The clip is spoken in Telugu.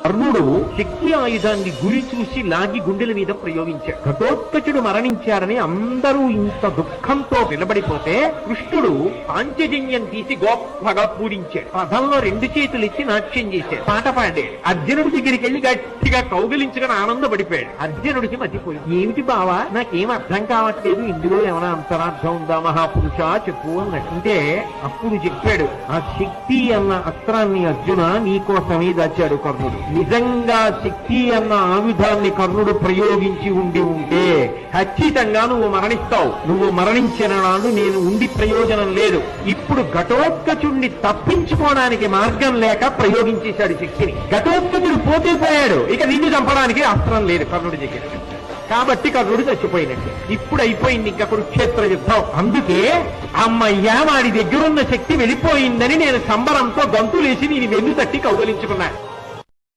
కర్ణుడు శక్తి ఆయుధాన్ని గురి చూసి లాగి గుండెల మీద ప్రయోగించాడు. ఘటోత్కచుడు మరణించారని అందరూ ఇంత దుఃఖంతో నిలబడిపోతే కృష్ణుడు పాంచజన్యం తీసి గొప్పగా పూరించాడు. రథంలో 2 చేతులు ఇచ్చి నాట్యం చేశాడు, పాట పాడాడు. అర్జునుడి దగ్గరికి వెళ్లి గట్టిగా కౌగిలించుకుని ఆనందపడిపోయాడు. అర్జునుడికి మతిపోయింది. ఏమిటి బావా, నాకేం అర్థం కావట్లేదు, ఇందులో ఏమైనా అంతరార్థం ఉందా మహాపురుష చెప్పు అన్నట్టు. అంటే అప్పుడు చెప్పాడు, ఆ శక్తి అన్న అస్త్రాన్ని అర్జున నీకోసమే దాచాడు కర్ణుడు. నిజంగా శక్తి అన్న ఆయుధాన్ని కర్ణుడు ప్రయోగించి ఉంటే ఖచ్చితంగా నువ్వు మరణిస్తావు. నువ్వు మరణించిన నాడు నేను ఉండి ప్రయోజనం లేదు. ఇప్పుడు ఘటోత్కచుడిని తప్పించుకోవడానికి మార్గం లేక ప్రయోగించేశాడు శక్తిని. ఘటోత్కచుడు పోతే పోయాడు, ఇక నిన్ను చంపడానికి అస్త్రం లేదు కర్ణుడి దగ్గర. కాబట్టి కర్ణుడు చచ్చిపోయినట్టు. ఇప్పుడు అయిపోయింది ఇంకా కురుక్షేత్ర యుద్ధం. అందుకే అమ్మయ్యా వాడి దగ్గరున్న శక్తి వెళ్ళిపోయిందని నేను సంబరంతో గంతులేసి నేను వెన్ను తట్టి కౌగలించుకున్నాను.